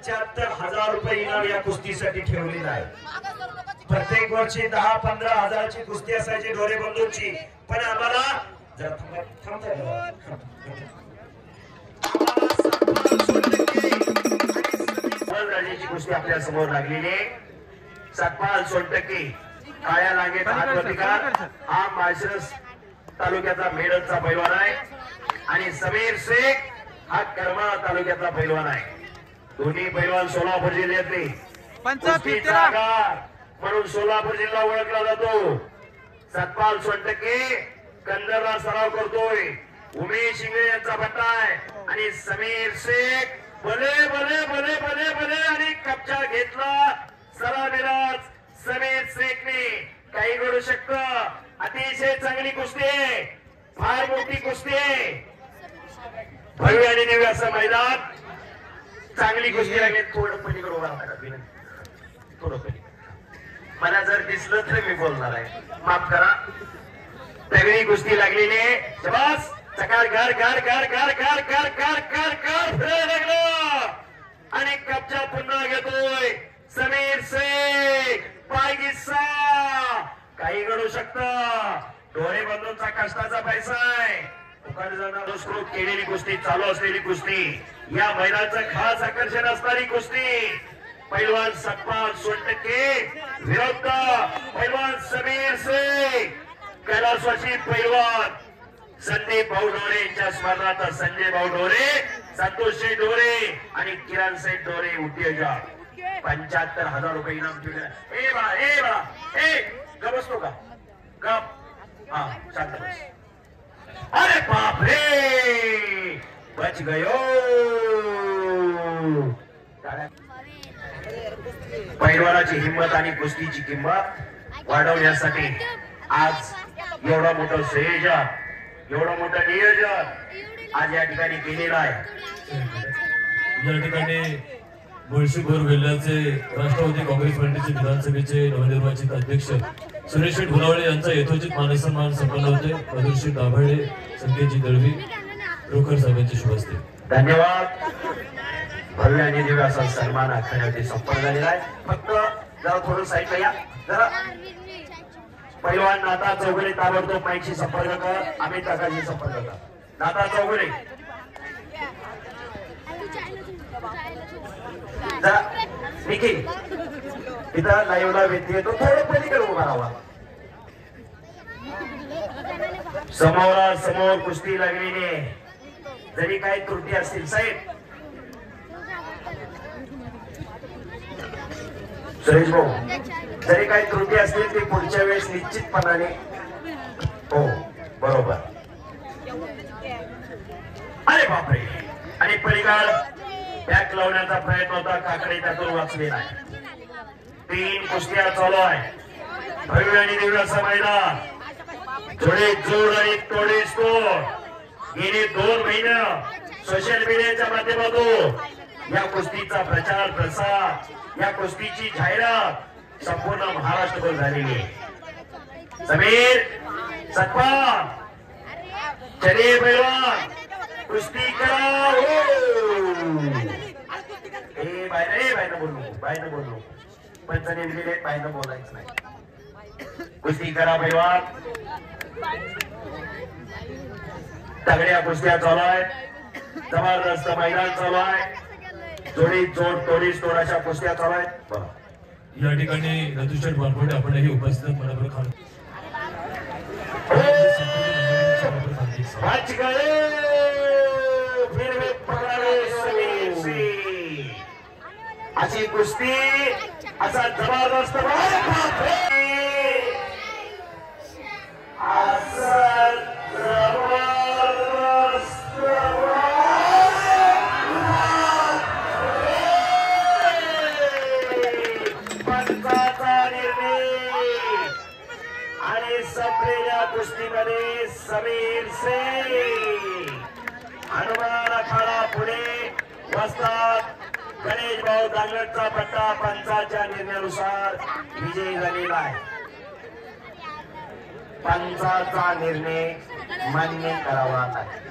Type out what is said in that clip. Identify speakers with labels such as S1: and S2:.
S1: 75,000 रुपये इनाम या कुस्तीसाठी ठेवलेलं आहे। प्रत्येक वर्षी 10-15 हजाराची कुस्ती असायची ढोरे बंधूंची, पण आम्हाला जरा राजाची कुस्ती आपल्या समोर लागलेली। सतपाल सोनटक्के काळ्या लांगेचा हातवरतीकार हा माळशिरस तालुक्याचा मेडलचा पैलवान आहे आणि समीर शेख हा करमाळा तालुक्याचा पैलवान आहे। दोन्ही पैलवान सोलापूर जिल्ह्यातले म्हणून सोलापूर जिल्हा ओळखला जातो। सतपाल सोनटक्के कंदरला सराव करतोय, उमेश इंगळे यांचा पट्टा आहे आणि समीर शेख भले भले भले भले भले आणि कब्जा घेतला सराविराज समीर शेखने। काही घडू शकतं, अतिशय चांगली कुस्ती आहे, फार मोठी कुस्ती आहे, भव्य आणि दिव्य असं मैदान, चांगली कुस्ती लागली। थोडं पलीकडे उभा राहा, थोडं पलीकडे मला जर दिसलं तर मी बोलणार आहे, माफ करा। तगडी कुस्ती लागलेली आहे, शबास चकार घर घर घर घर घर घर घर घर घर फिरायला लागलं आणि कब्जा पुन्हा घेतोय समीर शेख। पायगिस्सा काही घडू शकतं, ढोरे बंधूंचा कष्टाचा पैसा आहे। केलेली कुस्ती, चालू असलेली कुस्ती, या मैदानाचं खास आकर्षण असणारी कुस्ती। पैलवान सतपाल सोनटक्के विरुद्ध पैलवान समीर शेख। कैलासवासी पैलवान संदीप भाऊ ढोरे यांच्या स्मरणार्थ संजय भाऊ ढोरे, संतोष ढोरे आणि किरण शेठ ढोरे उद्योजक 75,000 रुपये इनाम ठेवले। ए बा ए बा ए गप बसतो का? गप, हा शांत बस। अरे बाप रे, बच गयो। पैलवानाची हिंमत आणि कुस्तीची किंमत वाढवण्यासाठी आज एवढा मोठं संयोजन, एवढं मोठं नियोजन आज या ठिकाणी केलेलं आहे।
S2: या ठिकाणी मुळशी बोर जिल्ह्याचे राष्ट्रवादी काँग्रेस पार्टीचे विधानसभेचे नवनिर्वाचित अध्यक्ष सुरेश भुलावळे यांचा यथोचित मानसन्मान संपन्न होते। मधुरशी दाभाडे, संकेतजी दळवी, रोकर साहेबांचे शुभ हस्ते।
S1: धन्यवाद। भव्य आणि दिव्य असा सन्मान आखण्यासाठी संपन्न झालेला आहे। फक्त जरा थोडं साईडला या, जरा पैलवान नाता चौगुले ताबडतोब माईकशी संपर्क कर, अमित काकाशी संपर्क कर। नाता चौगुले निखिल इथं लाईव्हला व्यक्ती येतो, थोडं पलीकडे उभा राहावा। समोरासमोर कुस्ती लागलेली आहे, जरी काही त्रुटी असतील साहेब सुरेश भाऊ, जरी काही त्रुटी असतील ती पुढच्या वेळेस निश्चितपणाने हो बरोबर। अरे बापरे, आणि पलीकडे बॅक लावण्याचा प्रयत्न होता, काकडे त्यातून वाचलेला आहे। 3 कुस्त्या चालू आहे, भव्य आणि दिव्य असं मैदान, जोडे जोड आणि तोडे तोड। गेले 2 महिने सोशल मीडियाच्या माध्यमातून या कुस्तीचा प्रचार प्रसार, या कुस्तीची जाहिरात संपूर्ण महाराष्ट्रभर झालेली आहे। समीर सतपाल चले पैलवान कुस्ती करा। ए बायनं बोलू पंचने दिलेले बायनं बोलायचं नाही। कुस्ती करा पैलवान, तगड्या कुस्त्या चालू आहेत, जबरदस्त मैदान चालू आहे, जोडी जोड तोडीस तोड अशा कुस्त्या चालू आहेत।
S2: या ठिकाणी रतुशेठ वानखडे आपणही उपस्थित मनाभर खान
S1: अशी कुस्ती, असा जबरदस्त आणि संपलेल्या कुस्तीमध्ये समीर शेख हनुमान आखाडा पुणे वस्ताद गणेश भाऊ दांगडचा पट्टा पंचाच्या निर्णयानुसार विजयी झालेला आहे। पंचाचा निर्णय मान्य करावा लागेल।